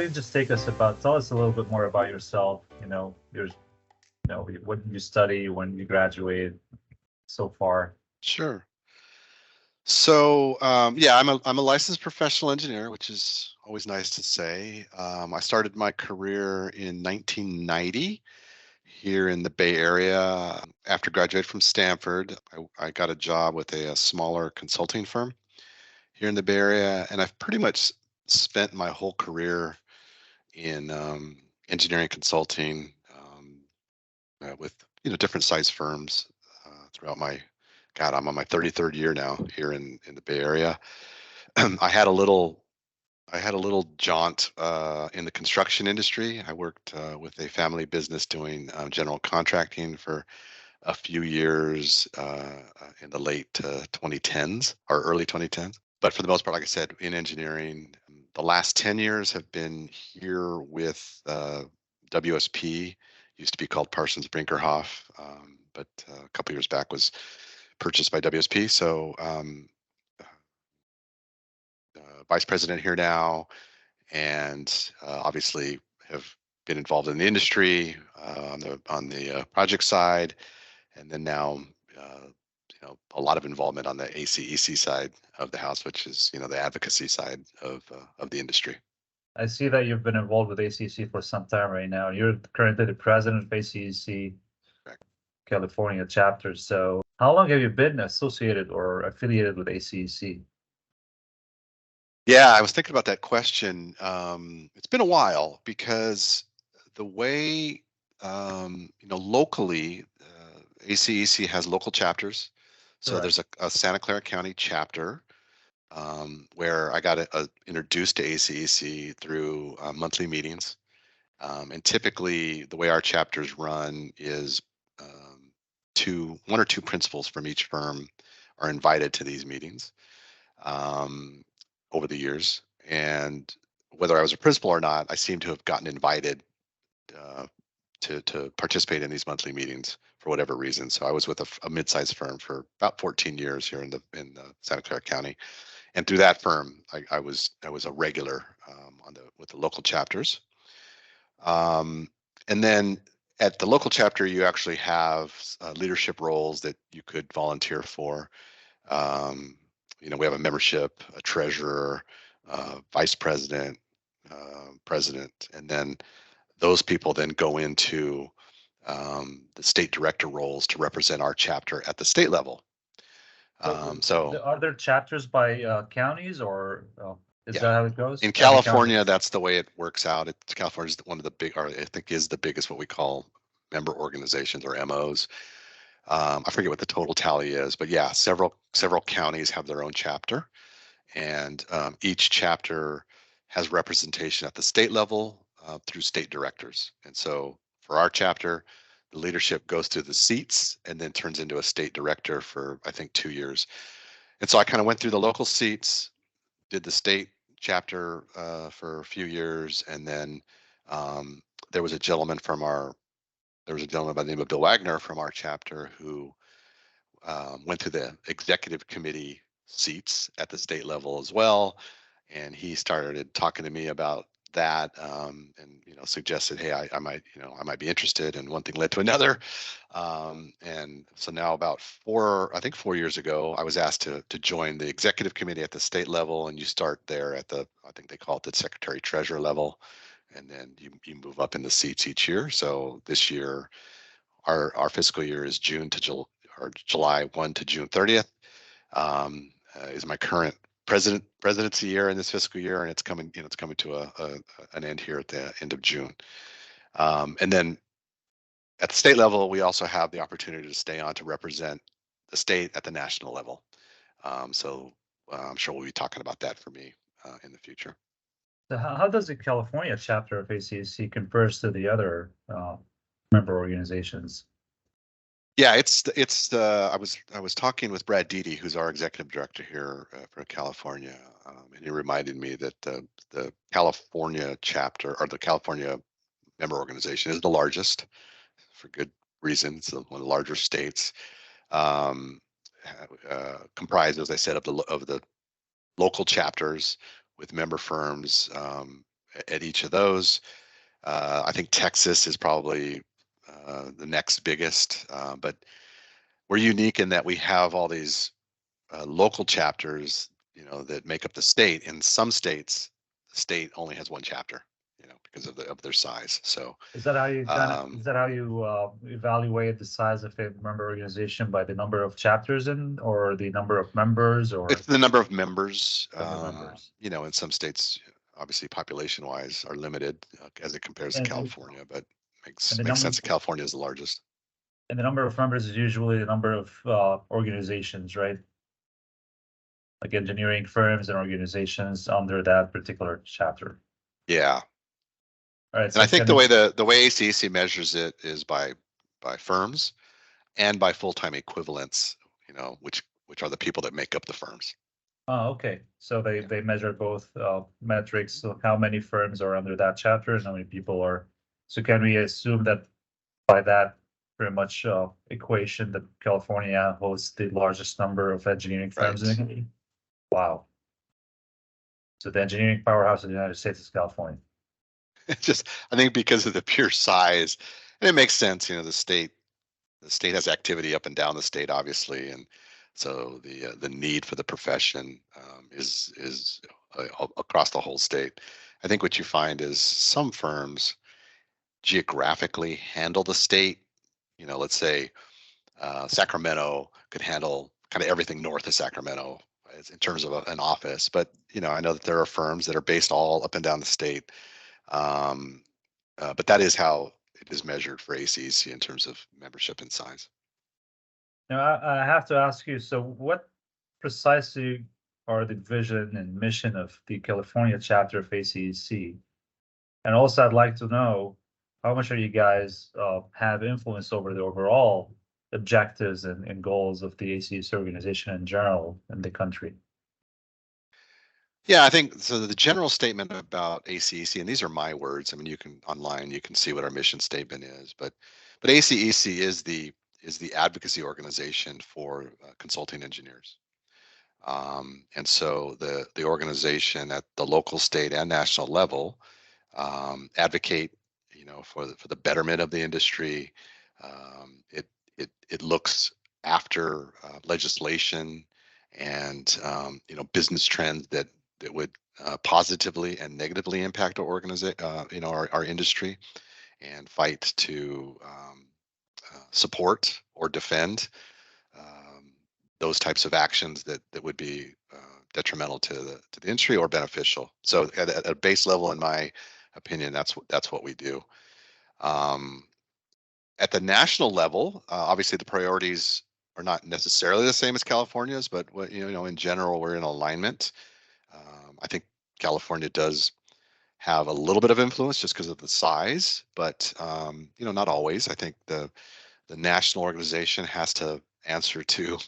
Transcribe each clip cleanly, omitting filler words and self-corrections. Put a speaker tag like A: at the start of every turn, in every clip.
A: don't you just tell us a little bit more about yourself, what you study, when you graduate so far.
B: Sure. So yeah, I'm a licensed professional engineer, which is always nice to say. I started my career in 1990 here in the Bay Area. After graduating from Stanford, I got a job with a smaller consulting firm here in the Bay Area, and I've pretty much spent my whole career in engineering consulting with different size firms throughout I'm on my 33rd year now here in the Bay Area. I had a little jaunt in the construction industry. I worked with a family business doing general contracting for a few years in the late 2010s or early 2010s. But for the most part, like I said, in engineering, the last 10 years have been here with WSP, used to be called Parsons Brinkerhoff, but a couple years back was purchased by WSP. So vice president here now, and obviously have been involved in the industry on the project side, and then now a lot of involvement on the ACEC side of the house, which is the advocacy side of the industry.
A: I see that you've been involved with ACEC for some time right now. You're currently the president of ACEC California chapter. So how long have you been associated or affiliated with ACEC?
B: Yeah, I was thinking about that question. It's been a while because the way, locally, ACEC has local chapters. So
A: Correct.
B: there's a Santa Clara County chapter where I got introduced to ACEC through monthly meetings. And typically the way our chapters run is one or two principals from each firm are invited to these meetings over the years. And whether I was a principal or not, I seem to have gotten invited to participate in these monthly meetings for whatever reason. So I was with a mid-sized firm for about 14 years here in the Santa Clara County, and through that firm, I was a regular with the local chapters. And then at the local chapter, you actually have leadership roles that you could volunteer for. We have a membership, a treasurer, vice president, president, and then those people then go into the state director roles to represent our chapter at the state level. So
A: are there chapters by counties, or is that how it goes?
B: In California, that's the way it works out. California is one of the big, or I think is the biggest, what we call member organizations or MOs. I forget what the total tally is, but yeah, several counties have their own chapter, and each chapter has representation at the state level through state directors. And so for our chapter, the leadership goes through the seats and then turns into a state director for, I think, 2 years. And so I kind of went through the local seats, did the state chapter for a few years, and then there was a gentleman by the name of Bill Wagner from our chapter who went to the executive committee seats at the state level as well, and he started talking to me about that, and suggested, hey, I might be interested, and one thing led to another, and so now about 4 years ago, I was asked to join the executive committee at the state level, and you start there at I think they call it the secretary treasurer level, and then you move up in the seats each year. So this year, our fiscal year is July 1 to June 30th. Is my current presidency year in this fiscal year, and it's coming to an end here at the end of June. And then at the state level, we also have the opportunity to stay on to represent the state at the national level. So I'm sure we'll be talking about that for me in the future.
A: So how does the California chapter of ACEC compares to the other member organizations?
B: Yeah, I was talking with Brad Deedy, who's our executive director here for California, and he reminded me that the California chapter, or the California member organization, is the largest for good reason. It's one of the larger states, comprised, as I said, of the local chapters with member firms at each of those. I think Texas is probably the next biggest, but we're unique in that we have all these local chapters, that make up the state. In some states, the state only has one chapter, because of their size. So
A: Is that how you
B: um,
A: is that how you evaluate the size of a member organization, by the number of chapters or the number of members, or
B: it's the number of members.
A: number of members?
B: In some states, obviously population wise are limited as it compares to
A: And
B: California, but
A: and
B: makes sense that California is the largest.
A: the number of members is usually the number of organizations, right? Like engineering firms and organizations under that particular chapter.
B: Yeah.
A: All right.
B: And
A: So
B: I think the way ACEC measures it is by firms and by full-time equivalents, which are the people that make up the firms.
A: Oh, okay. So they measure both metrics. So how many firms are under that chapter and how many people are. So can we assume that by that pretty much equation that California hosts the largest number of engineering firms in the country? Wow. So the engineering powerhouse of the United States is California.
B: Just, I think because of the pure size, and it makes sense, the state has activity up and down the state, obviously, and so the need for the profession is across the whole state. I think what you find is some firms geographically handle the state. Let's say Sacramento could handle kind of everything north of Sacramento in terms of an office, but I know that there are firms that are based all up and down the state. But that is how it is measured for ACEC in terms of membership and size.
A: Now, I have to ask you, so what precisely are the vision and mission of the California chapter of ACEC? And also, I'd like to know how much are you guys have influence over the overall objectives and goals of the ACEC organization in general in the country?
B: Yeah, I think so. The general statement about ACEC, and these are my words. I mean, you can see what our mission statement is, but ACEC is the advocacy organization for consulting engineers. And so the organization at the local, state, and national level advocate, for the betterment of the industry. It looks after legislation and business trends that would positively and negatively impact our organization, our industry, and fight to support or defend those types of actions that would be detrimental to the industry or beneficial. So at a base level, in my opinion, that's what we do. At the national level, obviously the priorities are not necessarily the same as California's, but in general, we're in alignment. I think California does have a little bit of influence just because of the size, but not always. I think the national organization has to answer to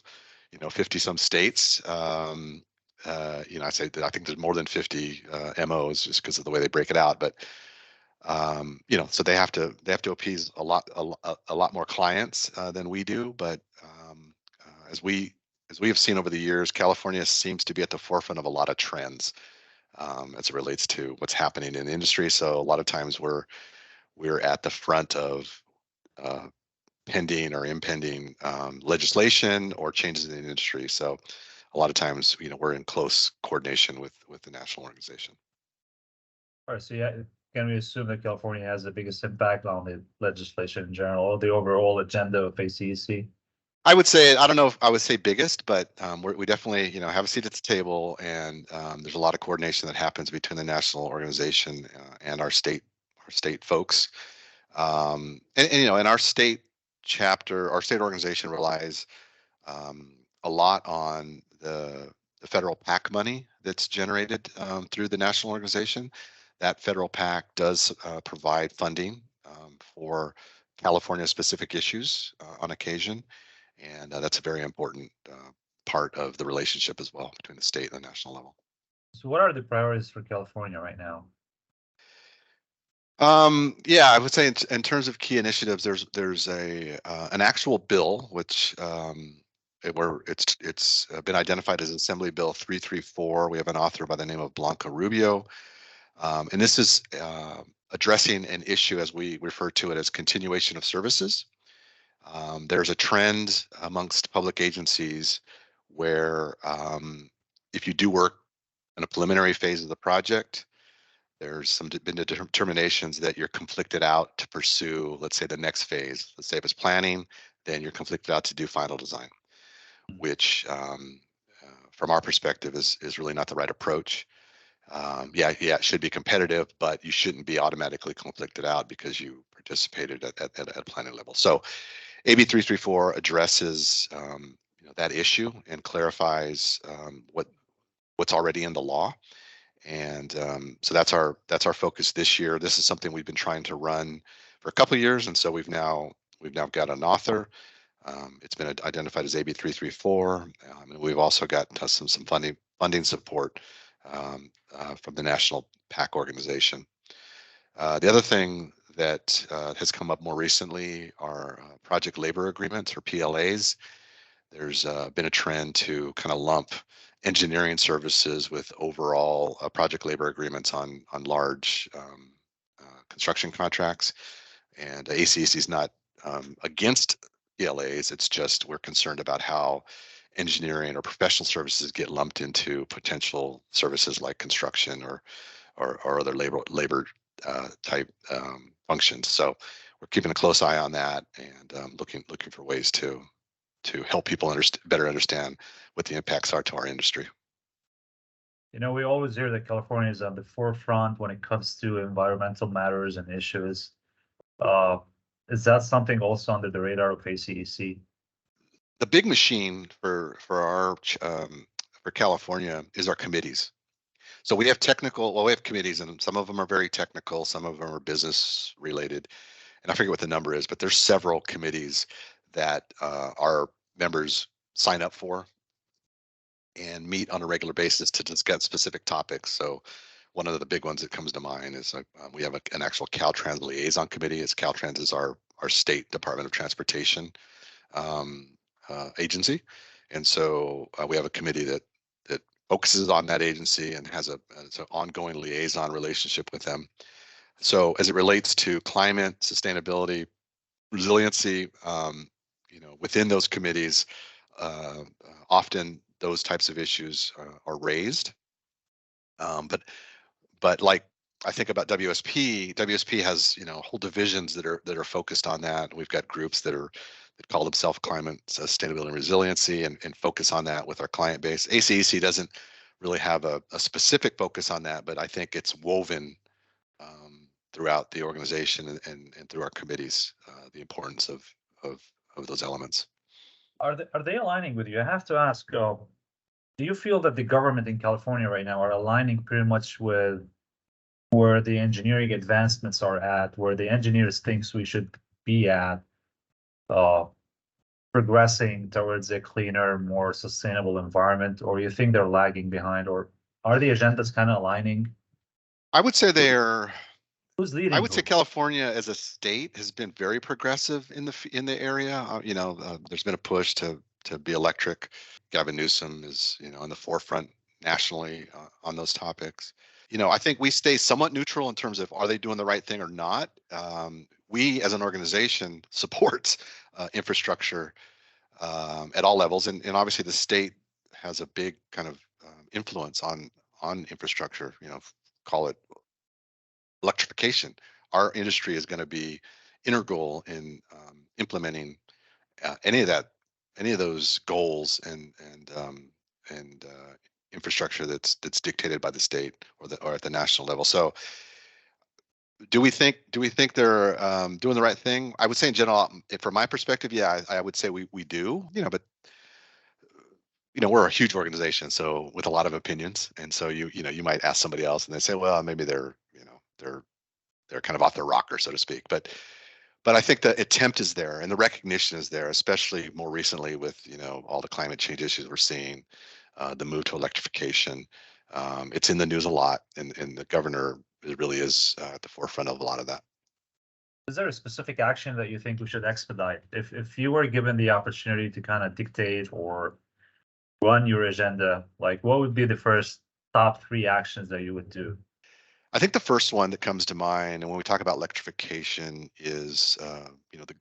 B: 50 some states. I say that I think there's more than 50 MOs just because of the way they break it out, but so they have to appease a lot more clients than we do. But as we have seen over the years, California seems to be at the forefront of a lot of trends as it relates to what's happening in the industry. So a lot of times we're at the front of pending or impending legislation or changes in the industry. So a lot of times, we're in close coordination with the national organization.
A: All right, so yeah, can we assume that California has the biggest impact on the legislation in general, or the overall agenda of ACEC?
B: I would say, I don't know if I would say biggest, but we definitely, have a seat at the table, and there's a lot of coordination that happens between the national organization and our state folks. And in our state chapter, our state organization relies a lot on the federal PAC money that's generated through the national organization. That federal PAC does provide funding for California specific issues on occasion. And that's a very important part of the relationship as well between the state and the national level.
A: So what are the priorities for California right now?
B: Yeah, I would say in terms of key initiatives, there's an actual bill which where it's been identified as Assembly Bill 334. We have an author by the name of Blanca Rubio. And this is addressing an issue, as we refer to it, as continuation of services. There's a trend amongst public agencies where if you do work in a preliminary phase of the project, there's been determinations that you're conflicted out to pursue, let's say, the next phase. Let's say if it's planning, then you're conflicted out to do final design, which from our perspective is really not the right approach. Yeah, it should be competitive, but you shouldn't be automatically conflicted out because you participated at a planning level. So AB 334 addresses that issue and clarifies what's already in the law. And so that's our focus this year. This is something we've been trying to run for a couple of years, and so we've now got an author. It's been identified as AB 334, and we've also got some funding support from the National PAC organization. The other thing that has come up more recently are project labor agreements, or PLAs. There's been a trend to kind of lump engineering services with overall project labor agreements on large construction contracts. And ACEC is not against PLAs. It's just we're concerned about how engineering or professional services get lumped into potential services like construction or other labor type functions. So we're keeping a close eye on that and looking for ways to help people better understand what the impacts are to our industry.
A: You know, we always hear that California is on the forefront when it comes to environmental matters and issues. Is that something also under the radar of ACEC?
B: The big machine for California is our committees. So we have we have committees, and some of them are very technical, some of them are business related, and I forget what the number is, but there's several committees that our members sign up for and meet on a regular basis to discuss specific topics. So one of the big ones that comes to mind is we have an actual Caltrans liaison committee. Caltrans is our state Department of Transportation agency, and so we have a committee that focuses on that agency and has an ongoing liaison relationship with them. So as it relates to climate, sustainability, resiliency, within those committees, often those types of issues are raised. But like I think about WSP has whole divisions that are focused on that. We've got groups that call themselves climate, sustainability, and resiliency, and focus on that with our client base. ACEC doesn't really have a specific focus on that, but I think it's woven throughout the organization and through our committees, the importance of those elements.
A: Are they aligning with you? I have to ask, do you feel that the government in California right now are aligning pretty much with where the engineering advancements are at, where the engineers thinks we should be at, progressing towards a cleaner, more sustainable environment, or you think they're lagging behind, or are the agendas kind of aligning?
B: I would say they're.
A: Who's leading?
B: I would say California as a state has been very progressive in the area. There's been a push to be electric. Gavin Newsom is on the forefront nationally on those topics. I think we stay somewhat neutral in terms of are they doing the right thing or not. We as an organization support infrastructure at all levels, and obviously the state has a big kind of influence on infrastructure. Call it electrification. Our industry is going to be integral in implementing any of those goals and infrastructure that's dictated by the state or at the national level. So do we think they're doing the right thing? I would say in general, from my perspective, yeah, I would say we do, but we're a huge organization, so with a lot of opinions, and so you might ask somebody else and they say, well, maybe they're kind of off their rocker, so to speak. But I think the attempt is there and the recognition is there, especially more recently with all the climate change issues we're seeing, the move to electrification. It's in the news a lot, and the governor really is at the forefront of a lot of that.
A: Is there a specific action that you think we should expedite? If you were given the opportunity to kind of dictate or run your agenda, like what would be the first top 3 actions that you would do?
B: I think the first one that comes to mind, and when we talk about electrification, is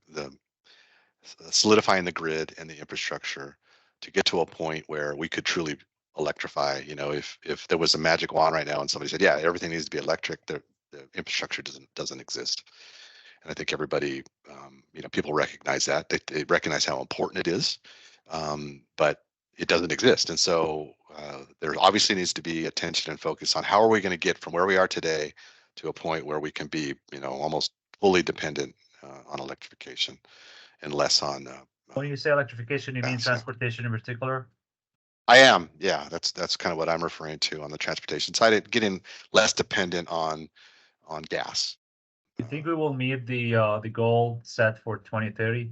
B: the solidifying the grid and the infrastructure to get to a point where we could truly electrify. If there was a magic wand right now and somebody said, yeah, everything needs to be electric, the infrastructure doesn't exist. And I think everybody, people recognize that. They recognize how important it is, but it doesn't exist. And so there obviously needs to be attention and focus on how are we going to get from where we are today to a point where we can be, almost fully dependent on electrification and less on.
A: When you say electrification, you mean
B: gas.
A: transportation in particular?
B: I am, yeah. That's kind of what I'm referring to on the transportation side. Getting less dependent on gas.
A: You think we will meet the goal set for 2030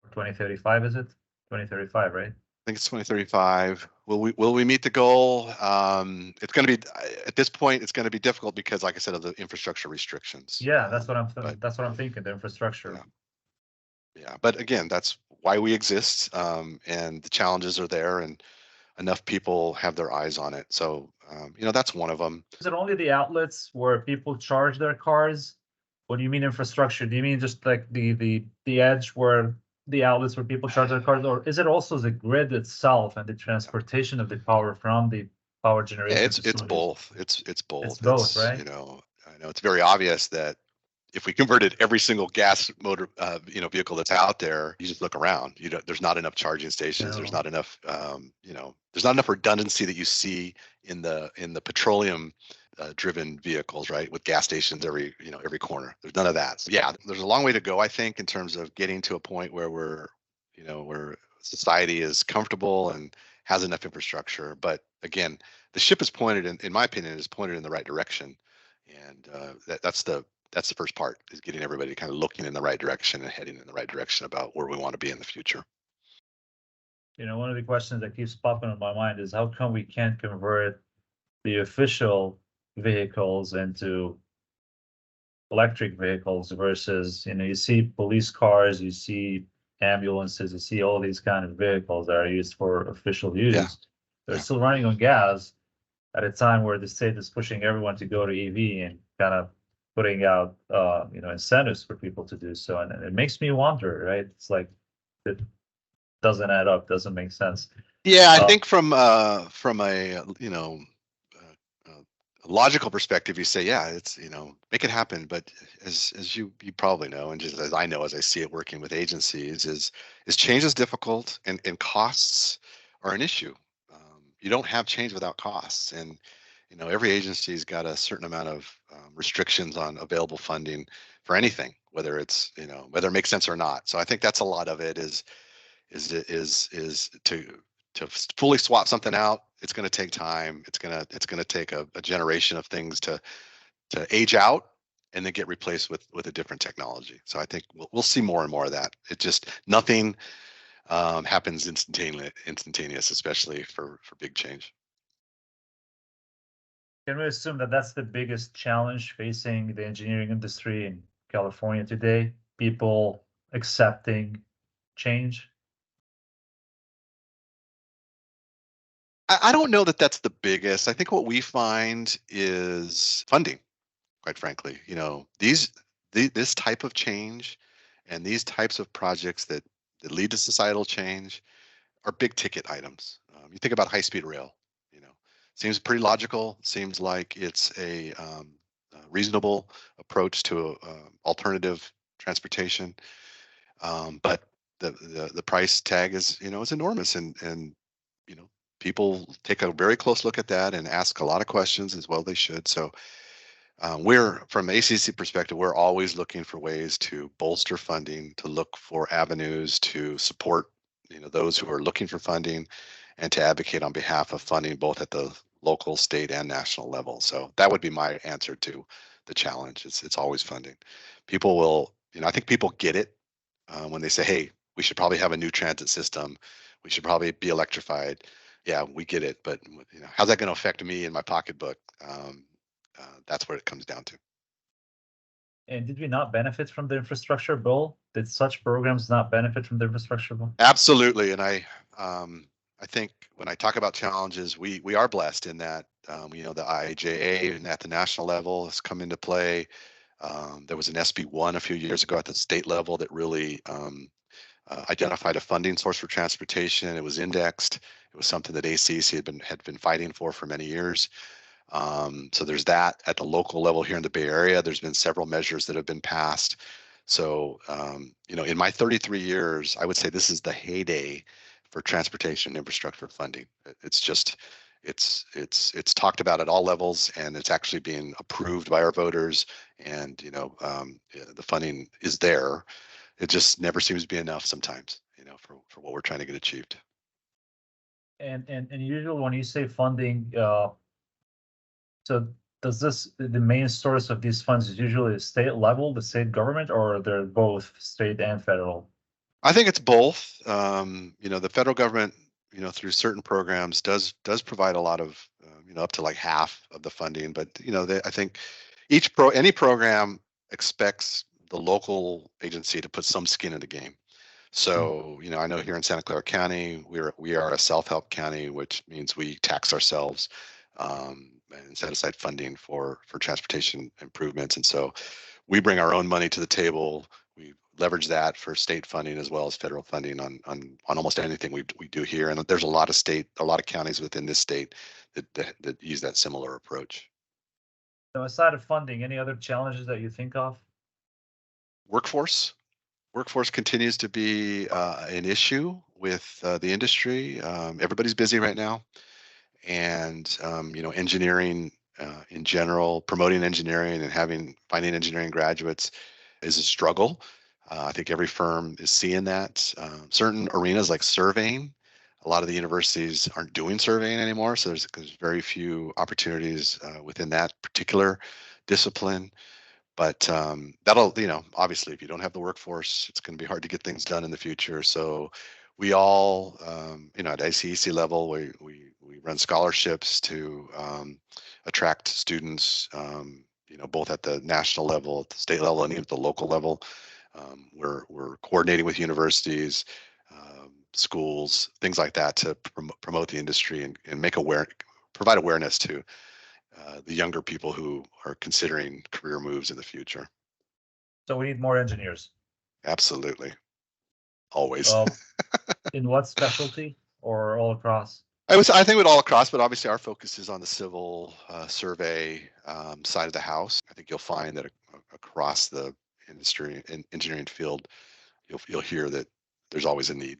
A: or 2035? Is it 2035, right?
B: I think it's 2035. Will we meet the goal? It's going to be at this point. It's going to be difficult because, like I said, of the infrastructure restrictions.
A: Yeah, that's what I'm thinking. The infrastructure.
B: Yeah, but again, that's why we exist, and the challenges are there, and enough people have their eyes on it. So that's one of them.
A: Is it only the outlets where people charge their cars? When you mean infrastructure, do you mean just like the edge where the outlets where people charge their cars, or is it also the grid itself and the transportation of the power from the power generation?
B: Yeah, it's both. It's both.
A: It's both, right?
B: I know it's very obvious that if we converted every single gas motor, vehicle that's out there, you just look around. There's not enough charging stations.
A: No.
B: There's not enough, there's not enough redundancy that you see in the petroleum driven vehicles, right? With gas stations every corner. There's none of that. So yeah, there's a long way to go, I think, in terms of getting to a point where where society is comfortable and has enough infrastructure. But again, the ship is pointed in my opinion, is pointed in the right direction. And that's the first part, is getting everybody kind of looking in the right direction and heading in the right direction about where we want to be in the future.
A: One of the questions that keeps popping in my mind is how come we can't convert the official vehicles into electric vehicles versus, you see police cars, you see ambulances, you see all these kind of vehicles that are used for official use.
B: Yeah.
A: They're still running on gas at a time where the state is pushing everyone to go to EV and kind of putting out, incentives for people to do so. And it makes me wonder, right? It's like, it doesn't add up, doesn't make sense.
B: Yeah, I think from a logical perspective, you say, yeah, it's, make it happen. But as you probably know, and just as I know, as I see it working with agencies, is change is difficult, and costs are an issue. You don't have change without costs, and every agency's got a certain amount of restrictions on available funding for anything, whether it's whether it makes sense or not. So I think that's a lot of it is to fully swap something out. It's going to take time. It's going to take a generation of things to age out and then get replaced with a different technology. So I think we'll see more and more of that. It just nothing happens instantaneous, especially for big change.
A: Can we assume that that's the biggest challenge facing the engineering industry in California today? People accepting change?
B: I don't know that that's the biggest. I think what we find is funding, quite frankly. This type of change and these types of projects that lead to societal change are big ticket items. You think about high-speed rail, seems pretty logical. Seems like it's a reasonable approach to alternative transportation, but the price tag is is enormous, and people take a very close look at that and ask a lot of questions, as well they should. So we're, from ACEC perspective, we're always looking for ways to bolster funding, to look for avenues to support those who are looking for funding, and to advocate on behalf of funding both at the local, state, and national level. So that would be my answer to the challenge. It's always funding. People will, I think people get it when they say, hey, we should probably have a new transit system. We should probably be electrified. Yeah, we get it, but how's that going to affect me in my pocketbook? That's what it comes down to.
A: And did we not benefit from the infrastructure bill? Did such programs not benefit from the infrastructure bill?
B: Absolutely, and I think when I talk about challenges, we are blessed in that The IIJA at the national level has come into play. There was an SB1 a few years ago at the state level that really identified a funding source for transportation. It was indexed. It was something that ACEC had been fighting for many years. So there's that at the local level here in the Bay Area. There's been several measures that have been passed. So in my 33 years, I would say this is the heyday for transportation infrastructure funding. It's talked about at all levels, and it's actually being approved by our voters. And the funding is there. It just never seems to be enough sometimes, for what we're trying to get achieved.
A: And usually when you say funding, so does the main source of these funds is usually state level, the state government, or they're both state and federal?
B: I think it's both. The federal government, through certain programs does provide a lot of, up to like half of the funding. But, I think any program expects the local agency to put some skin in the game. So, I know here in Santa Clara County, we are a self-help county, which means we tax ourselves and set aside funding for transportation improvements. And so we bring our own money to the table. We leverage that for state funding as well as federal funding on almost anything we do here. And there's a lot of counties within this state that use that similar approach.
A: So aside of funding, any other challenges that you think of?
B: Workforce continues to be an issue with the industry. Everybody's busy right now, and engineering in general, promoting engineering and finding engineering graduates is a struggle. I think every firm is seeing that. Certain arenas like surveying, a lot of the universities aren't doing surveying anymore, so there's very few opportunities within that particular discipline. But that'll, obviously, if you don't have the workforce, it's going to be hard to get things done in the future. So we all, at ACEC level, we run scholarships to attract students, both at the national level, at the state level, and even at the local level. We're coordinating with universities, schools, things like that to promote the industry and provide awareness to the younger people who are considering career moves in the future.
A: So we need more engineers.
B: Absolutely. Always.
A: In what specialty or all across?
B: I think with all across, but obviously our focus is on the civil survey side of the house. I think you'll find that across the industry and engineering field, you'll hear that there's always a need.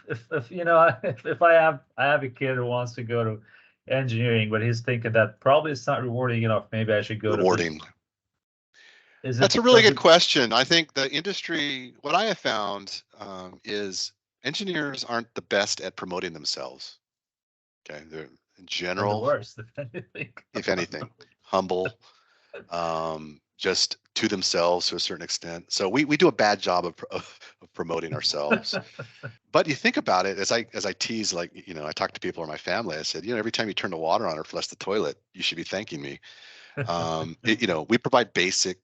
A: If I have a kid who wants to go to engineering, but he's thinking that probably it's not rewarding enough, maybe I should go
B: rewarding.
A: That's
B: a really good question. I think the industry, what I have found is engineers aren't the best at promoting themselves. Okay, they're in general,
A: the worst,
B: if anything, humble, just to themselves to a certain extent. So we do a bad job of promoting ourselves. But you think about it, as I tease, like, I talk to people in my family, I said, every time you turn the water on or flush the toilet, you should be thanking me. We provide basic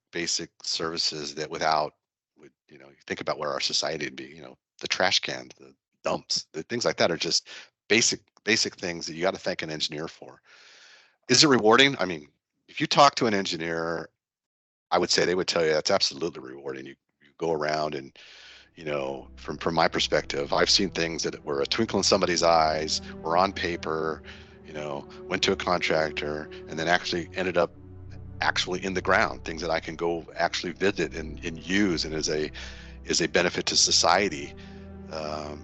B: services that you think about where our society would be, the trash can, the dumps, the things like that are just basic things that you got to thank an engineer for. Is it rewarding? I mean, if you talk to an engineer, I would say they would tell you that's absolutely rewarding. You go around and, from my perspective, I've seen things that were a twinkle in somebody's eyes, were on paper, went to a contractor, and then actually ended up in the ground, things that I can go actually visit and use, and is a benefit to society.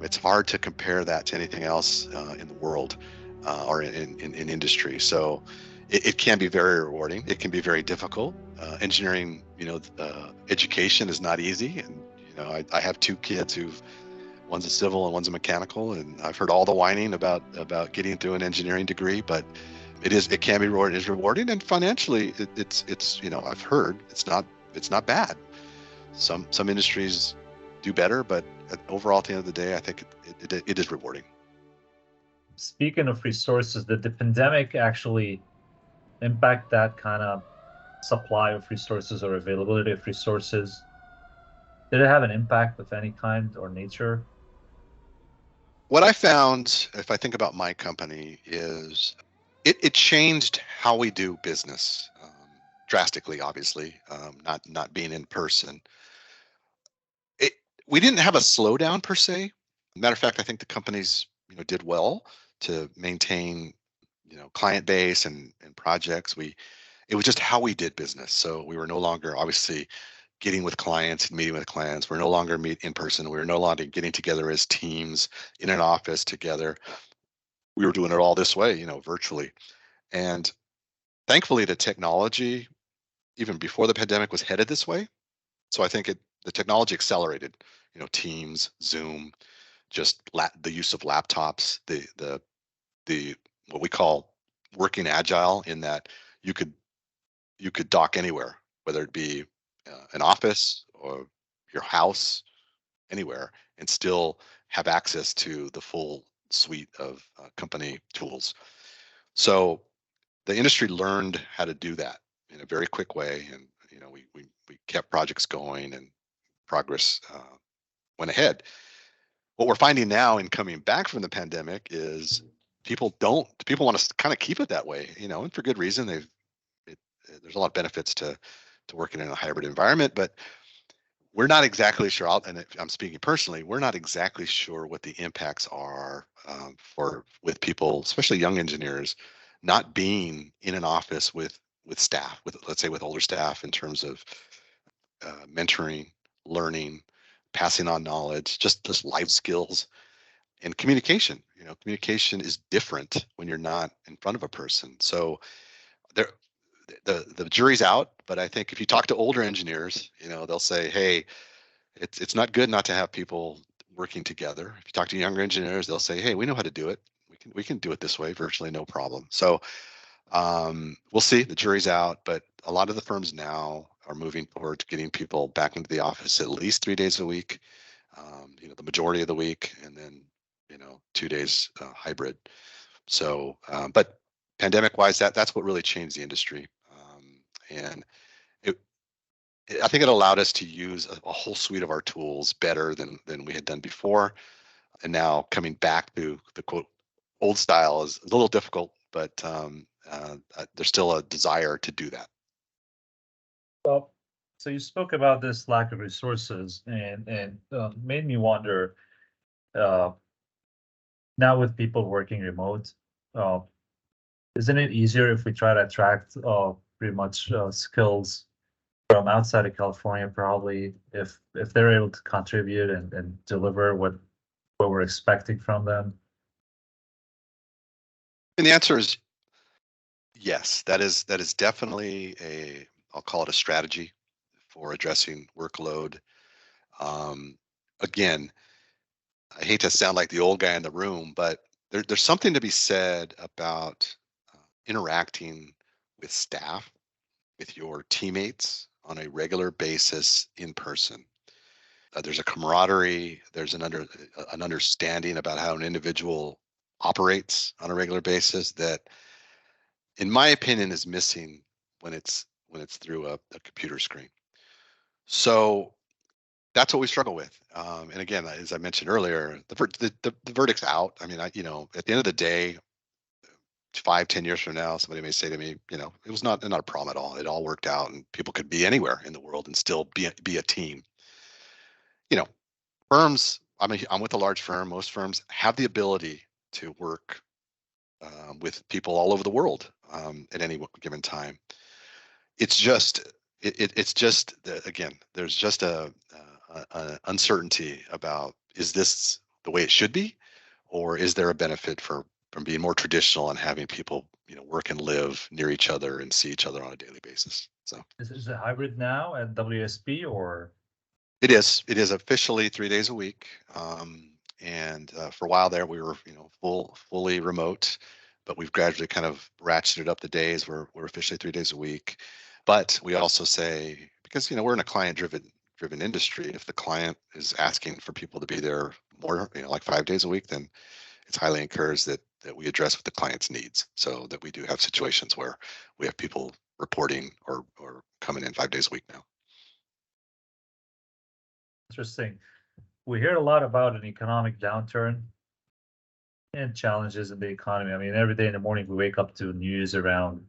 B: It's hard to compare that to anything else in the world or in industry. So it can be very rewarding. It can be very difficult. Engineering, education is not easy. And, I have two kids one's a civil and one's a mechanical, and I've heard all the whining about getting through an engineering degree, but it can be rewarding. It's rewarding, and financially it's I've heard it's not bad. Some industries do better, but overall at the end of the day, I think it is rewarding.
A: Speaking of resources, did the pandemic actually impact that kind of supply of resources or availability of resources? Did it have an impact of any kind or nature?
B: What I found, if I think about my company, is It changed how we do business drastically, obviously, not being in person. It, we didn't have a slowdown per se. Matter of fact, I think the companies did well to maintain client base and projects. It was just how we did business. So we were no longer obviously getting with clients and meeting with clients. We're no longer meet in person. We're no longer getting together as teams in an office together. We were doing it all this way, virtually. And thankfully, the technology, even before the pandemic, was headed this way. So I think the technology accelerated, Teams, Zoom, just the use of laptops, the what we call working agile, in that you could dock anywhere, whether it be an office or your house, anywhere, and still have access to the full suite of company tools. So the industry learned how to do that in a very quick way, and we kept projects going, and progress went ahead. What we're finding now in coming back from the pandemic is people want to kind of keep it that way, and for good reason. There's a lot of benefits to working in a hybrid environment, but we're not exactly sure. And I'm speaking personally, we're not exactly sure what the impacts are with people, especially young engineers, not being in an office with staff, with, let's say, with older staff, in terms of mentoring, learning, passing on knowledge, just life skills and communication. Communication is different when you're not in front of a person. So there, the jury's out, but I think if you talk to older engineers, they'll say, hey, it's not good not to have people working together. If you talk to younger engineers, they'll say, hey, we know how to do it. We can do it this way, virtually no problem. So we'll see. The jury's out, but a lot of the firms now are moving towards getting people back into the office at least 3 days a week, the majority of the week, and then 2 days hybrid. So, but pandemic wise, that's what really changed the industry. And I think it allowed us to use a whole suite of our tools better than we had done before. And now coming back to the quote old style is a little difficult, but there's still a desire to do that.
A: Well, so you spoke about this lack of resources, and made me wonder. Uh, Now with people working remote, uh, isn't it easier if we try to attract pretty much skills from outside of California? Probably if they're able to contribute and deliver what we're expecting from them.
B: And the answer is yes. That is definitely I'll call it a strategy for addressing workload. Again, I hate to sound like the old guy in the room, but there's something to be said about interacting with staff, with your teammates on a regular basis in person. There's a camaraderie. There's an understanding about how an individual operates on a regular basis that, in my opinion, is missing when it's through a computer screen. So that's what we struggle with. And again, as I mentioned earlier, the verdict's out. I mean, at the end of the day, 5-10 years from now, somebody may say to me, it was not a problem at all. It all worked out, and people could be anywhere in the world and still be a team. Firms. I'm with a large firm. Most firms have the ability to work with people all over the world at any given time. It's just again, there's just a uncertainty about, is this the way it should be, or is there a benefit from being more traditional and having people work and live near each other and see each other on a daily basis. So
A: Is it hybrid now at WSP, or?
B: it is officially 3 days a week. And for a while there, we were fully remote, but we've gradually kind of ratcheted up the days. We're officially 3 days a week. But we also say, because we're in a client-driven industry, if the client is asking for people to be there more, like 5 days a week, then it's highly encouraged that we address what the client's needs, so that we do have situations where we have people reporting or coming in 5 days a week now.
A: Interesting. We hear a lot about an economic downturn. and challenges in the economy. I mean, every day in the morning we wake up to news around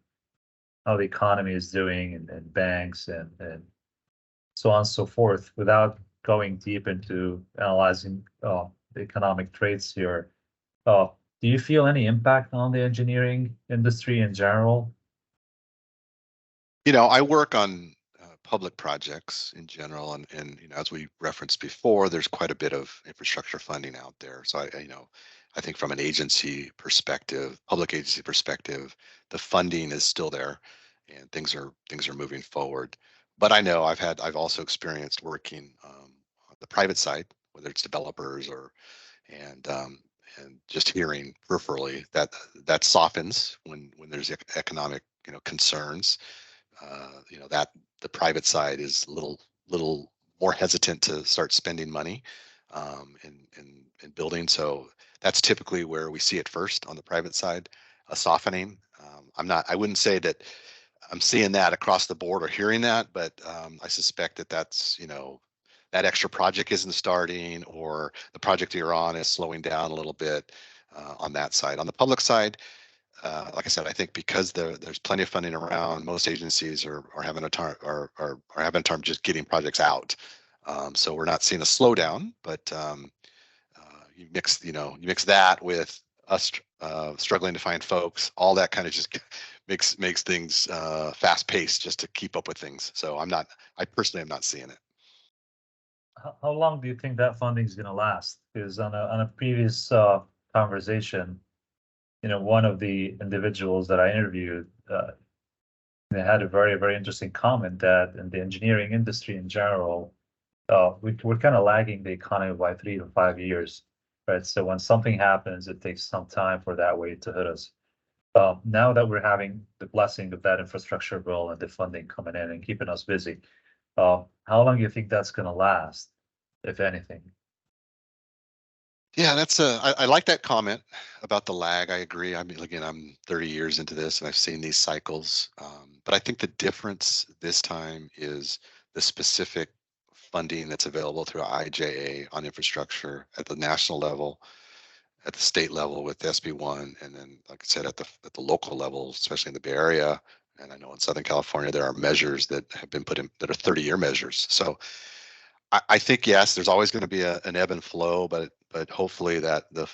A: how the economy is doing and banks and so on and so forth without going deep into analyzing the economic traits here. Uh, do you feel any impact on the engineering industry in general?
B: You know, I work on public projects in general, and you know, as we referenced before, there's quite a bit of infrastructure funding out there. So you know, I think from an agency perspective, public agency perspective, the funding is still there, and things are moving forward. But I know I've also experienced working on the private side, whether it's developers or and um, and just hearing peripherally that that softens when there's economic concerns. You know that the private side is little more hesitant to start spending money in building. So that's typically where we see it first on the private side, a softening. I wouldn't say that I'm seeing that across the board or hearing that, but I suspect that that's, that extra project isn't starting or the project you're on is slowing down a little bit on that side. On the public side, like I said, I think because there's plenty of funding around, most agencies are having a time are having a time just getting projects out. So we're not seeing a slowdown, but you mix that with us struggling to find folks, all that kind of just makes things fast paced just to keep up with things. So I personally am not seeing it.
A: How long do you think that funding is going to last? Because on a previous conversation, one of the individuals that I interviewed, they had a very, very interesting comment that in the engineering industry in general, we're kind of lagging the economy by 3 to 5 years, right? So when something happens, it takes some time for that wave to hit us. Now that we're having the blessing of that infrastructure bill and the funding coming in and keeping us busy, how long do you think that's going to last, if anything?
B: Yeah, I like that comment about the lag. I agree. I mean, again, I'm 30 years into this and I've seen these cycles. But I think the difference this time is the specific funding that's available through IJA on infrastructure at the national level, at the state level with SB1, and then, like I said, at the local level, especially in the Bay Area. And I know in Southern California, there are measures that have been put in that are 30-year measures. So I think yes, there's always going to be an ebb and flow, but hopefully that the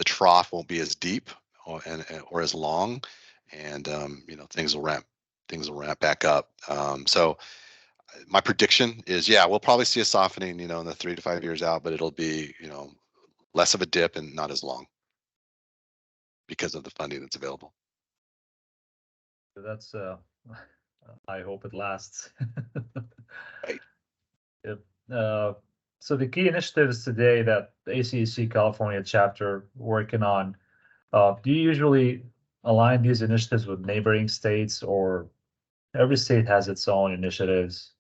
B: trough won't be as deep or as long, and things will ramp back up. So my prediction is, yeah, we'll probably see a softening, in the 3 to 5 years out, but it'll be, less of a dip and not as long because of the funding that's available.
A: That's I hope it lasts.
B: Right.
A: Yep. So the key initiatives today that the ACEC California chapter working on, do you usually align these initiatives with neighboring states, or every state has its own initiatives?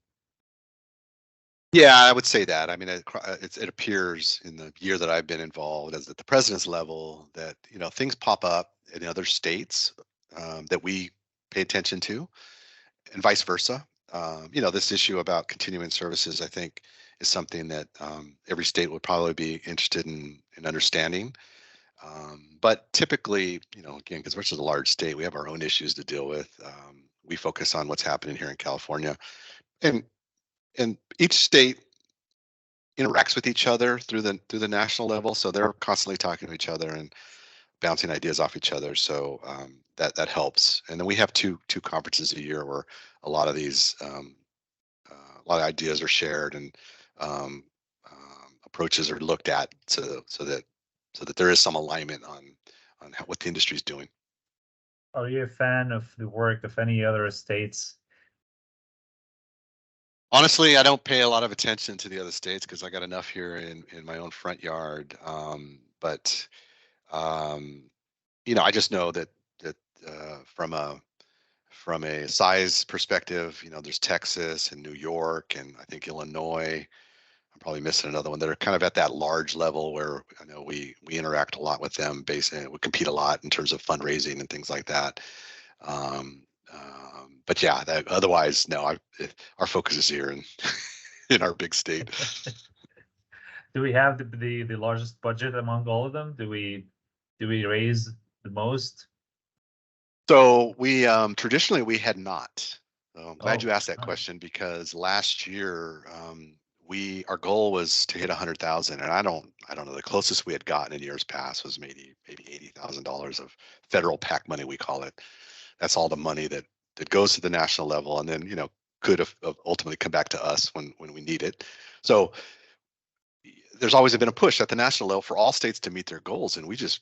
B: Yeah, I would say that. I mean, it appears in the year that I've been involved as at the president's level that, things pop up in other states that we pay attention to, and vice versa. This issue about continuing services, I think, is something that every state would probably be interested in understanding. But typically, again, because we're such a large state, we have our own issues to deal with. We focus on what's happening here in California, and each state interacts with each other through the national level, so they're constantly talking to each other and bouncing ideas off each other. So that helps. And then we have two conferences a year where a lot of these a lot of ideas are shared and approaches are looked at, so that there is some alignment on what the industry is doing.
A: Are you a fan of the work of any other states?
B: Honestly, I don't pay a lot of attention to the other states because I got enough here in my own front yard. But I just know that from a size perspective, there's Texas and New York and I think Illinois. I'm probably missing another one that are kind of at that large level where I know we interact a lot with them. We compete a lot in terms of fundraising and things like that. But yeah, otherwise, no. Our focus is here in in our big state.
A: Do we have the largest budget among all of them? Do Do we raise the most?
B: So we traditionally we had not. So I'm glad
A: Oh,
B: you asked that
A: nice.
B: question because last year our goal was to hit 100,000, and I don't know, the closest we had gotten in years past was maybe $80,000 of federal PAC money, we call it. That's all the money that goes to the national level, and then could have ultimately come back to us when we need it. So there's always been a push at the national level for all states to meet their goals, and we just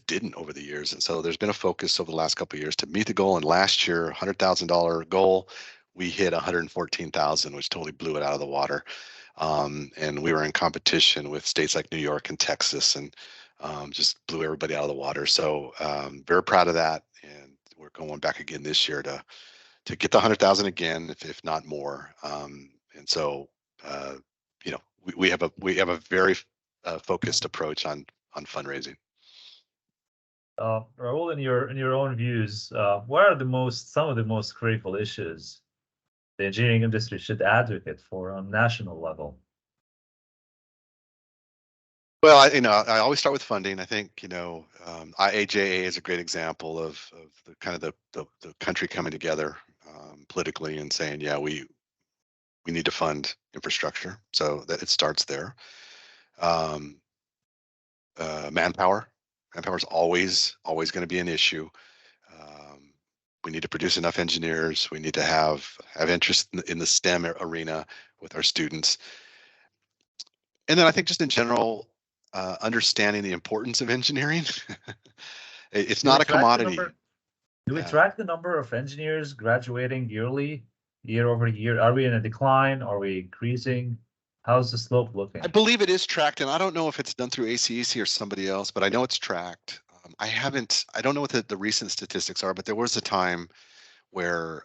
B: didn't over the years. And so there's been a focus over the last couple of years to meet the goal. And last year, $100,000 goal, we hit 114,000, which totally blew it out of the water. And we were in competition with states like New York and Texas, and just blew everybody out of the water. So very proud of that, and we're going back again this year to get the 100,000 again, if not more. And so we have a very focused approach on fundraising.
A: Raul, in your own views, what are some of the most critical issues the engineering industry should advocate for on national level?
B: Well, I always start with funding. I think IAJA is a great example of the kind of the country coming together politically and saying, yeah, we need to fund infrastructure, so that it starts there. Manpower is always going to be an issue. We need to produce enough engineers. We need to have interest in the STEM arena with our students. And then I think just in general, understanding the importance of engineering. It's not a commodity.
A: Do we track the number of engineers graduating yearly, year over year? Are we in a decline? Are we increasing? How's the slope looking?
B: I believe it is tracked, and I don't know if it's done through ACEC or somebody else, but I know it's tracked. I don't know what the recent statistics are, but there was a time where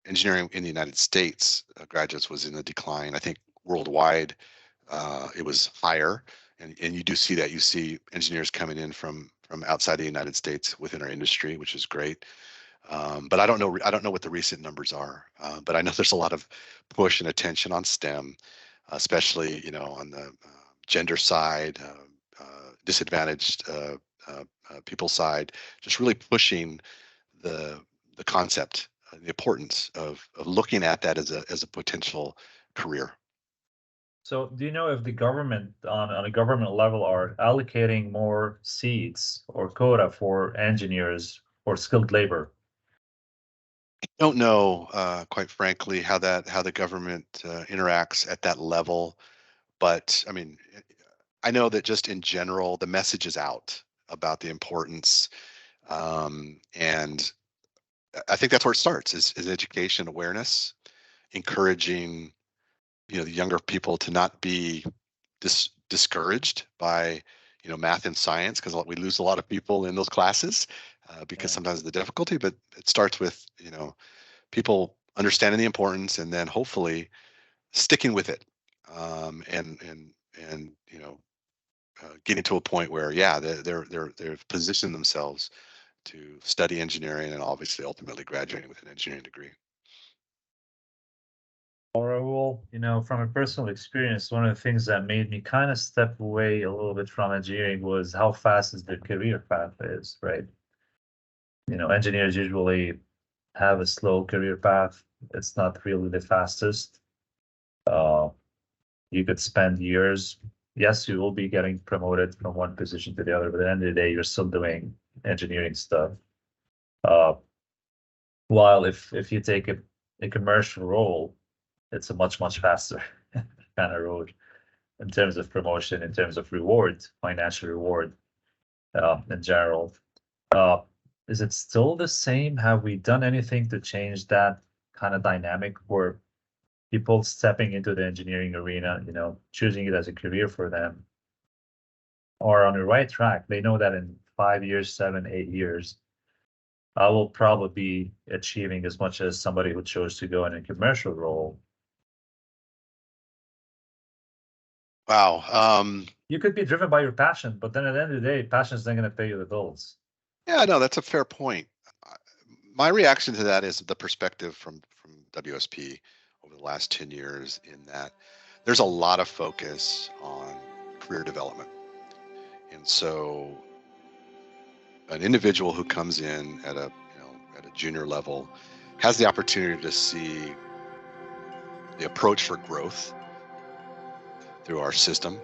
B: engineering in the United States graduates was in a decline. I think worldwide it was higher, and you do see that. You see engineers coming in from outside the United States within our industry, which is great. But I don't know what the recent numbers are. But I know there's a lot of push and attention on STEM, especially on the gender side, disadvantaged people side, just really pushing the concept, the importance of looking at that as a potential career.
A: So do you know if the government on a government level are allocating more seats or quota for engineers or skilled labor?
B: I don't know, quite frankly, how the government interacts at that level, but I mean, I know that just in general, the message is out about the importance, and I think that's where it starts is education, awareness, encouraging the younger people to not be discouraged by math and science, because we lose a lot of people in those classes because sometimes of the difficulty. But it starts with people understanding the importance, and then hopefully sticking with it, and getting to a point where they've positioned themselves to study engineering and obviously ultimately graduating with an engineering degree.
A: Raul, from a personal experience, one of the things that made me kind of step away a little bit from engineering was how fast is their career path is, right? Engineers usually have a slow career path. It's not really the fastest. You could spend years. Yes, you will be getting promoted from one position to the other, but at the end of the day, you're still doing engineering stuff. While if you take a commercial role, it's a much faster kind of road in terms of promotion, in terms of reward, financial reward, in general. Is it still the same? Have we done anything to change that kind of dynamic where people stepping into the engineering arena, choosing it as a career for them, are on the right track? They know that in 5 years, 7, 8 years, I will probably be achieving as much as somebody who chose to go in a commercial role.
B: Wow.
A: You could be driven by your passion, but then at the end of the day, passion is not going to pay you the bills.
B: Yeah, no, that's a fair point. My reaction to that is the perspective from WSP over the last 10 years, in that there's a lot of focus on career development. And so an individual who comes in at a at a junior level has the opportunity to see the approach for growth through our system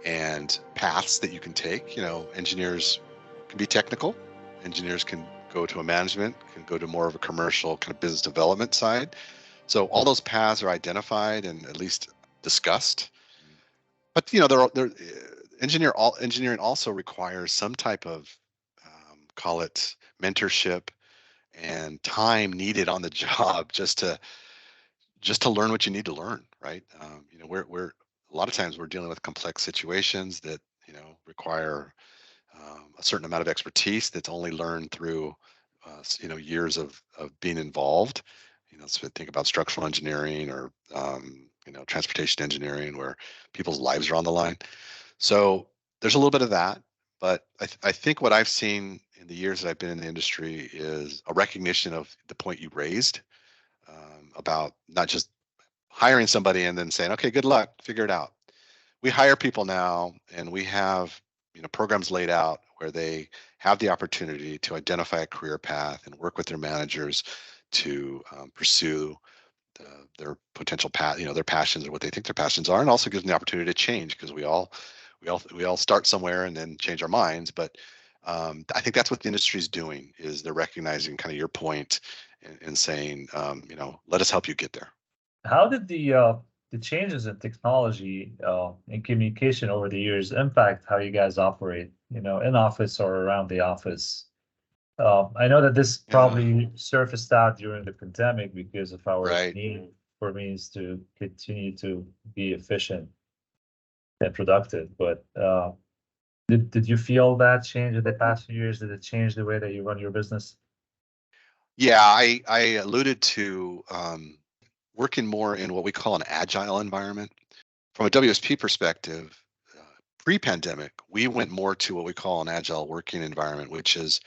B: and paths that you can take. Engineers can be technical. Engineers can go to a management, can go to more of a commercial kind of business development side. So all those paths are identified and at least discussed. But engineering also requires some type of call it mentorship and time needed on the job just to learn what you need to learn, right? We're a lot of times we're dealing with complex situations that require a certain amount of expertise that's only learned through years of being involved. So think about structural engineering or transportation engineering where people's lives are on the line. So there's a little bit of that, but I think what I've seen in the years that I've been in the industry is a recognition of the point you raised about not just hiring somebody and then saying, okay, good luck, figure it out. We hire people now, and we have programs laid out where they have the opportunity to identify a career path and work with their managers to pursue their potential path, their passions or what they think their passions are, and also gives them the opportunity to change because we all start somewhere and then change our minds. But I think that's what the industry is doing, is they're recognizing kind of your point and saying, let us help you get there.
A: How did the changes in technology and communication over the years impact how you guys operate, in office or around the office? I know that this probably surfaced out during the pandemic because of our need for means to continue to be efficient and productive. But did you feel that change in the past few years? Did it change the way that you run your business?
B: Yeah, I alluded to working more in what we call an agile environment. From a WSP perspective, pre-pandemic, we went more to what we call an agile working environment, which is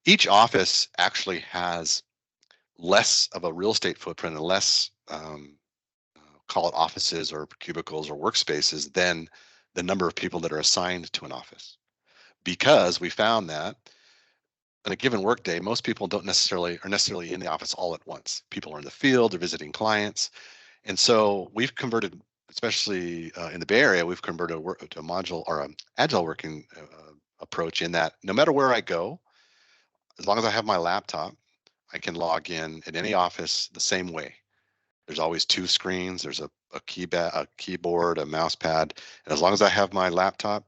B: each office actually has less of a real estate footprint and less, call it offices or cubicles or workspaces than the number of people that are assigned to an office. Because we found that in a given workday, most people are necessarily in the office all at once. People are in the field, they're visiting clients. And so we've converted, especially in the Bay Area, we've converted to a module or an agile working approach in that no matter where I go, as long as I have my laptop, I can log in at any office the same way. There's always two screens. There's a keyboard, a mouse pad. And as long as I have my laptop,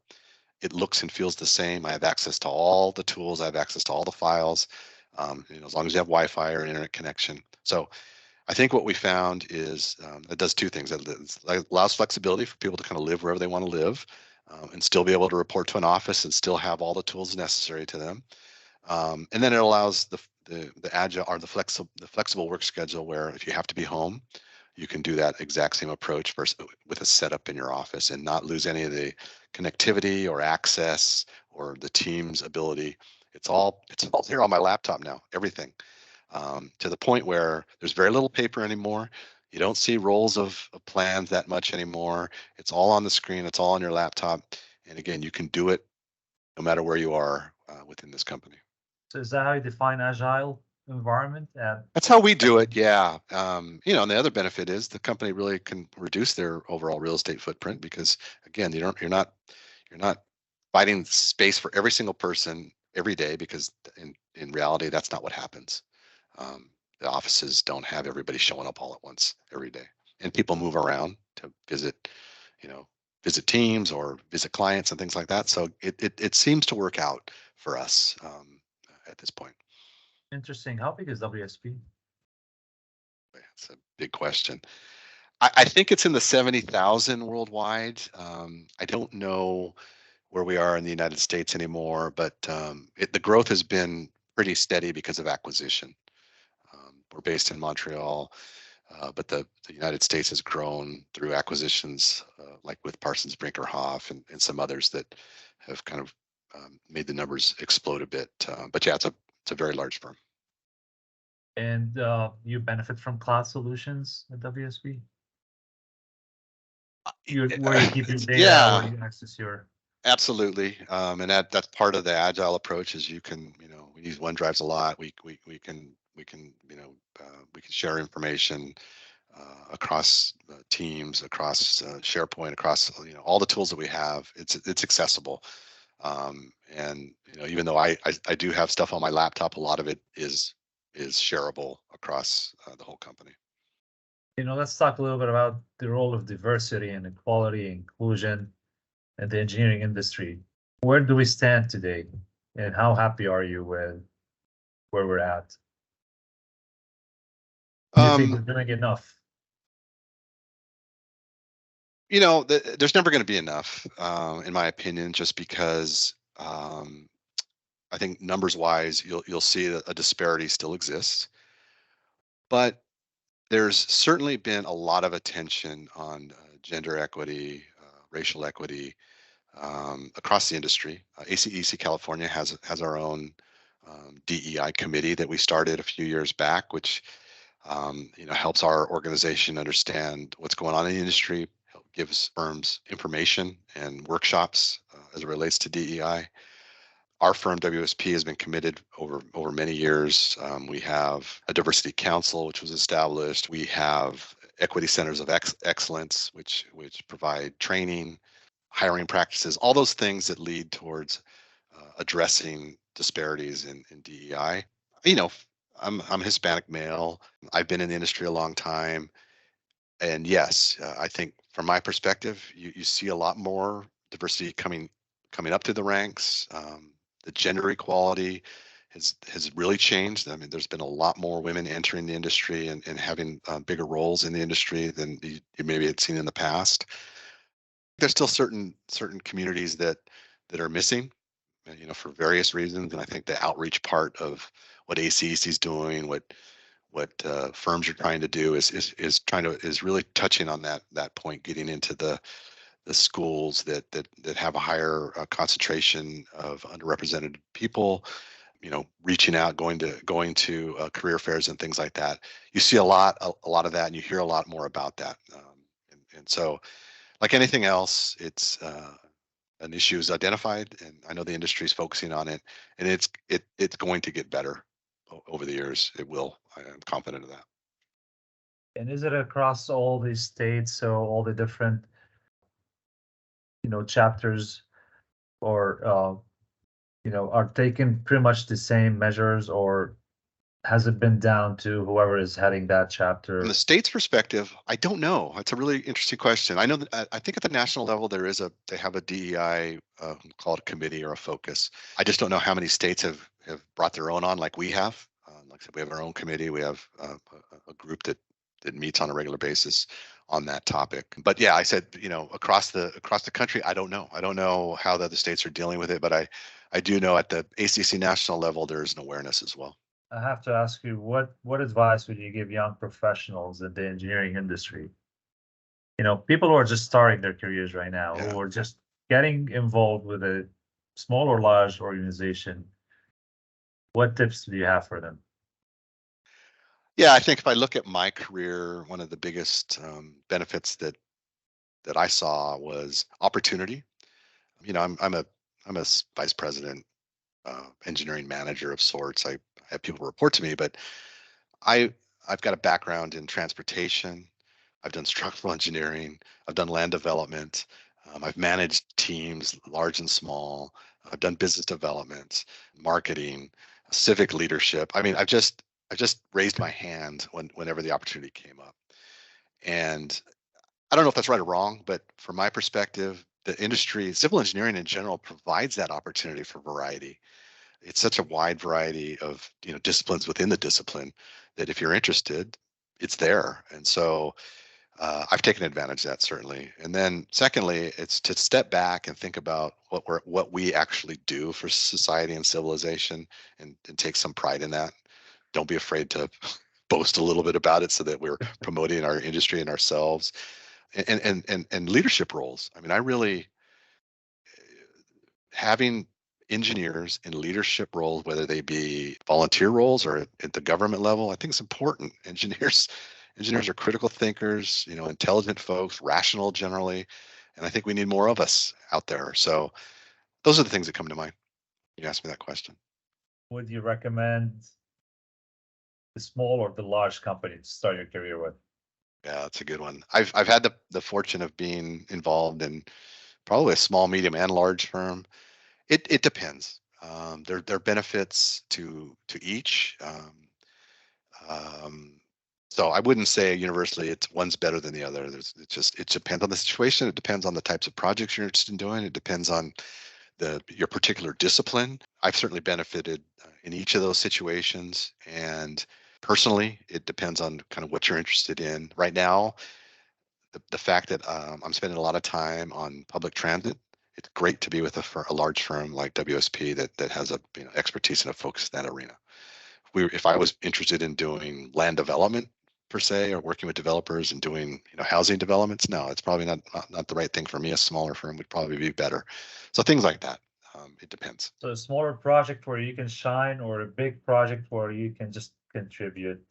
B: it looks and feels the same. I have access to all the tools. I have access to all the files, as long as you have Wi-Fi or internet connection. So I think what we found is it does two things. It allows flexibility for people to kind of live wherever they want to live and still be able to report to an office and still have all the tools necessary to them. And then it allows the agile or the flexible work schedule where if you have to be home, you can do that exact same approach with a setup in your office and not lose any of the connectivity or access or the team's ability. It's all here on my laptop now, everything, to the point where there's very little paper anymore. You don't see rolls of plans that much anymore. It's all on the screen. It's all on your laptop. And again, you can do it no matter where you are within this company.
A: So is that how you define agile environment?
B: That's how we do it. Yeah. And the other benefit is the company really can reduce their overall real estate footprint because again, you're not fighting space for every single person every day because in reality, that's not what happens. The offices don't have everybody showing up all at once every day, and people move around to visit teams or visit clients and things like that. So it seems to work out for us at this point.
A: Interesting. How big is WSP?
B: That's a big question. I think it's in the 70,000 worldwide. I don't know where we are in the United States anymore, but the growth has been pretty steady because of acquisition. We're based in Montreal, but the United States has grown through acquisitions like with Parsons Brinkerhoff and some others that have kind of made the numbers explode a bit. But yeah, it's a very large firm.
A: And you benefit from cloud solutions at WSP? Where you keep your data, where you access your
B: Absolutely. And that's part of the agile approach is we use OneDrives a lot. We can share information across teams, across SharePoint, across all the tools that we have. It's accessible. And even though I do have stuff on my laptop, a lot of it is shareable across the whole company.
A: Let's talk a little bit about the role of diversity and equality and inclusion in the engineering industry. Where do we stand today, and how happy are you with where we're at? Do you think we're doing enough?
B: There's never going to be enough, in my opinion, just because I think numbers wise, you'll see that a disparity still exists, but there's certainly been a lot of attention on gender equity, racial equity across the industry. ACEC California has our own DEI committee that we started a few years back, which helps our organization understand what's going on in the industry, gives firms information and workshops as it relates to DEI. Our firm WSP has been committed over many years. We have a diversity council which was established. We have equity centers of excellence which provide training, hiring practices, all those things that lead towards addressing disparities in DEI. I'm Hispanic male. I've been in the industry a long time, and yes, I think from my perspective, you see a lot more diversity coming up through the ranks. The gender equality has really changed. I mean, there's been a lot more women entering the industry and having bigger roles in the industry than you maybe had seen in the past. There's still certain communities that are missing, for various reasons. And I think the outreach part of what ACEC is doing, what firms are trying to do is really touching on that point, getting into the schools that have a higher concentration of underrepresented people, reaching out, going to career fairs and things like that. You see a lot of that, and you hear a lot more about that. And so, like anything else, it's an issue is identified, and I know the industry is focusing on it, and it's going to get better over the years. It will. I am confident of that.
A: And is it across all these states, so all the different chapters, or are taking pretty much the same measures, or has it been down to whoever is heading that chapter?
B: From the state's perspective, I don't know. It's a really interesting question. I know that I think at the national level they have a DEI, call it a committee or a focus. I just don't know how many states have brought their own on like we have. Like I said, we have our own committee. We have a group that meets on a regular basis on that topic. But yeah, I said, across the country, I don't know. I don't know how the other states are dealing with it, but I do know at the ACC national level, there is an awareness as well.
A: I have to ask you, what advice would you give young professionals in the engineering industry? People who are just starting their careers right now,
B: Yeah.
A: who are just getting involved with a small or large organization. What tips do you have for them?
B: Yeah, I think if I look at my career, one of the biggest benefits that I saw was opportunity. I'm a vice president, engineering manager of sorts. I have people report to me, but I've got a background in transportation. I've done structural engineering. I've done land development. I've managed teams, large and small. I've done business development, marketing, civic leadership. I mean, I've just raised my hand whenever the opportunity came up. And I don't know if that's right or wrong, but from my perspective, the industry, civil engineering in general, provides that opportunity for variety. It's such a wide variety of disciplines within the discipline that if you're interested, it's there. And so I've taken advantage of that, certainly. And then secondly, it's to step back and think about what we actually do for society and civilization, and take some pride in that. Don't be afraid to boast a little bit about it so that we're promoting our industry and ourselves. And leadership roles. I mean, I really, having engineers in leadership roles, whether they be volunteer roles or at the government level, I think it's important. Engineers are critical thinkers, intelligent folks, rational generally, and I think we need more of us out there. So those are the things that come to mind. You asked me that question.
A: Would you recommend the small or the large company to start your career with?
B: Yeah, that's a good one. I've had the fortune of being involved in probably a small, medium, and large firm. It depends. There are benefits to each. So I wouldn't say universally it's one's better than the other. It depends on the situation. It depends on the types of projects you're interested in doing. It depends on your particular discipline. I've certainly benefited in each of those situations, and personally, it depends on kind of what you're interested in. Right now, the fact that I'm spending a lot of time on public transit, it's great to be with a large firm like WSP that has a expertise and a focus in that arena. If I was interested in doing land development per se, or working with developers and doing housing developments, no, it's probably not the right thing for me. A smaller firm would probably be better. So things like that. It depends.
A: So a smaller project where you can shine, or a big project where you can just contribute?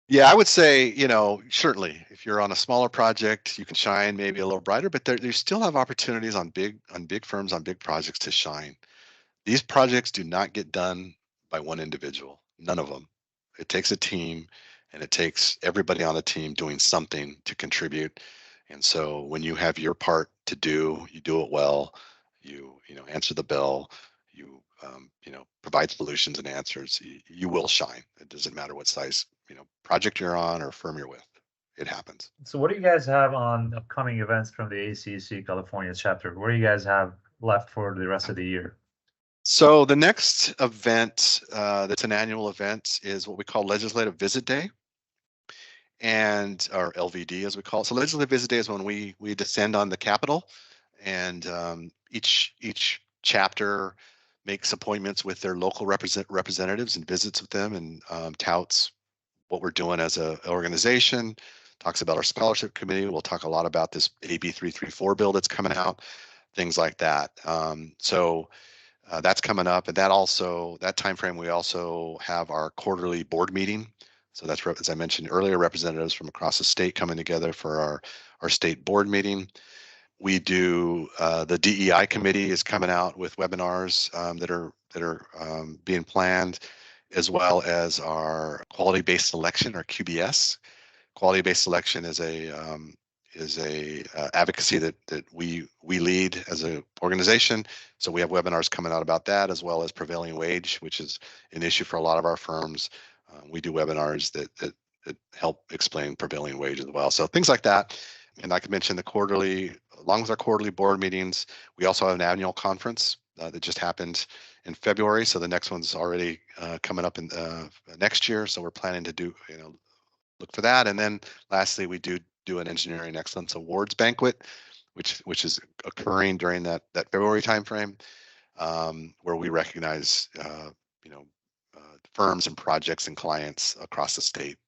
B: Yeah, I would say, certainly if you're on a smaller project, you can shine maybe a little brighter, but you still have opportunities on big firms, on big projects to shine. These projects do not get done by one individual, none of them. It takes a team, and it takes everybody on the team doing something to contribute. And so when you have your part to do, you do it well, you answer the bell, you provide solutions and answers, you will shine. It doesn't matter what size project you're on or firm you're with. It happens.
A: So what do you guys have on upcoming events from the ACEC California chapter? What do you guys have left for the rest of the year?
B: So the next event, that's an annual event, is what we call Legislative Visit Day, and or LVD as we call it. So Legislative Visit Day is when we descend on the Capitol, and each chapter makes appointments with their local representatives and visits with them, and touts what we're doing as an organization, talks about our scholarship committee. We'll talk a lot about this AB 334 bill that's coming out, things like that. So that's coming up, and that time frame we also have our quarterly board meeting. So that's, as I mentioned earlier, representatives from across the state coming together for our state board meeting. We do the DEI committee is coming out with webinars that are being planned, as well as our quality-based selection, or QBS. Quality-based selection is a advocacy that we lead as an organization. So we have webinars coming out about that, as well as prevailing wage, which is an issue for a lot of our firms. We do webinars that help explain prevailing wage as well. So things like that. And like I mentioned, along with our quarterly board meetings, we also have an annual conference that just happened in February. So the next one's already coming up in next year. So we're planning to do, look for that. And then lastly, we do an Engineering Excellence Awards banquet, which is occurring during that February timeframe, where we recognize firms and projects and clients across the state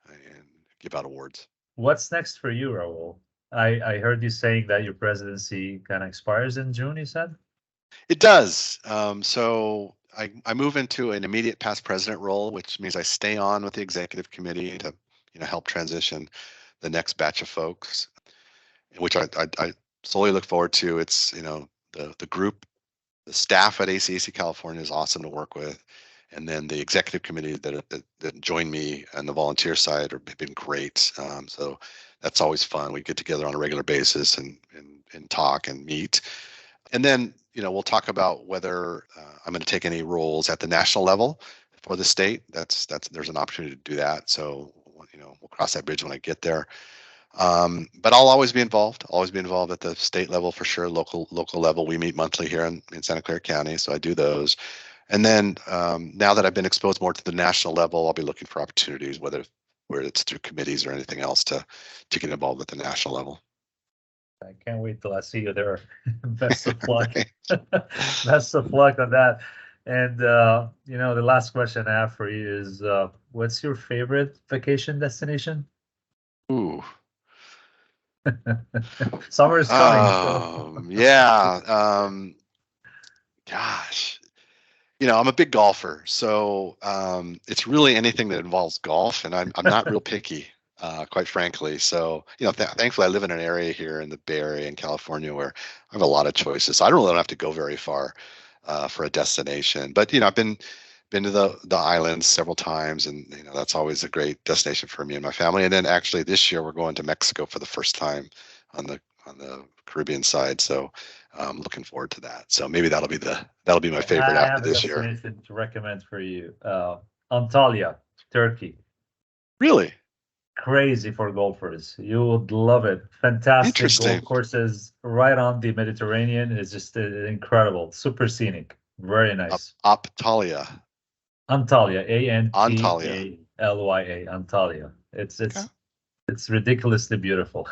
B: and give out awards.
A: What's next for you, Raul? I heard you saying that your presidency kind of expires in June, you said?
B: It does. So I move into an immediate past president role, which means I stay on with the executive committee to help transition the next batch of folks, which I solely look forward to. It's the group, the staff at ACEC California is awesome to work with, and then the executive committee that joined me on the volunteer side have been great. So that's always fun. We get together on a regular basis and talk and meet, and then we'll talk about whether I'm going to take any roles at the national level for the state. There's an opportunity to do that. So we'll cross that bridge when I get there. But I'll always be involved. At the state level for sure. Local level, we meet monthly here in Santa Clara County, so I do those. And then now that I've been exposed more to the national level, I'll be looking for opportunities, whether it's through committees or anything else, to get involved at the national level.
A: I can't wait till I see you there. Best of luck. Best of luck on that. And the last question I have for you is, what's your favorite vacation destination?
B: Ooh.
A: Summer is coming.
B: Yeah. Gosh, I'm a big golfer, so it's really anything that involves golf, and I'm not real picky. quite frankly. So, thankfully I live in an area here in the Bay Area in California where I have a lot of choices. So I don't have to go very far for a destination. But, I've been to the islands several times, and that's always a great destination for me and my family. And then actually this year we're going to Mexico for the first time on the Caribbean side. So I'm looking forward to that. So maybe that'll be my favorite
A: I
B: after
A: have a
B: this year.
A: destination to recommend for you. Antalya, Turkey.
B: Really?
A: Crazy for golfers. You would love it. Fantastic
B: Interesting.
A: golf courses right on the Mediterranean. It's just incredible. Super scenic. Very nice.
B: Antalya.
A: Antalya,
B: Antalya.
A: Antalya, Antalya. It's ridiculously beautiful.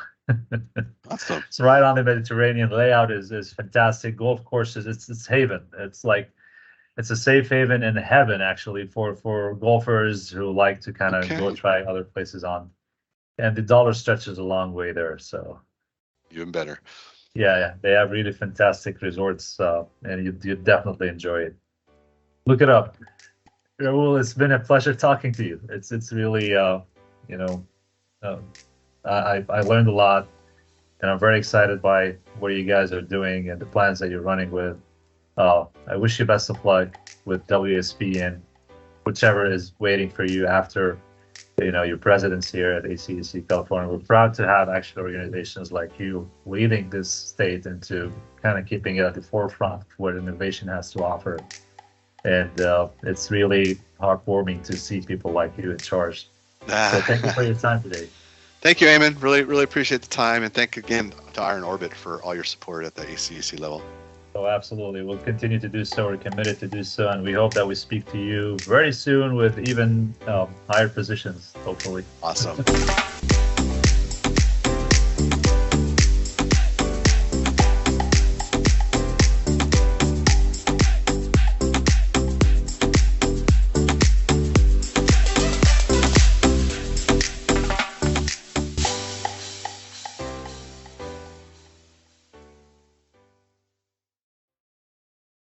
B: Awesome.
A: It's right on the Mediterranean. Layout is fantastic. Golf courses, it's haven. It's a safe haven in heaven, actually, for golfers who like to kind of go try other places on. And the dollar stretches a long way there. So
B: even better.
A: Yeah, they have really fantastic resorts, and you definitely enjoy it. Look it up. Raul, it's been a pleasure talking to you. It's really I learned a lot, and I'm very excited by what you guys are doing and the plans that you're running with. I wish you best of luck with WSP and whichever is waiting for you after your presidency here at ACEC California. We're proud to have actual organizations like you leading this state into kind of keeping it at the forefront of what innovation has to offer. And it's really heartwarming to see people like you in charge. So thank you for your time today.
B: Thank you, Ayman. Really appreciate the time, and thank again to Iron Orbit for all your support at the ACEC level.
A: Oh, absolutely. We'll continue to do so. We're committed to do so, and we hope that we speak to you very soon with even higher positions, hopefully.
B: Awesome.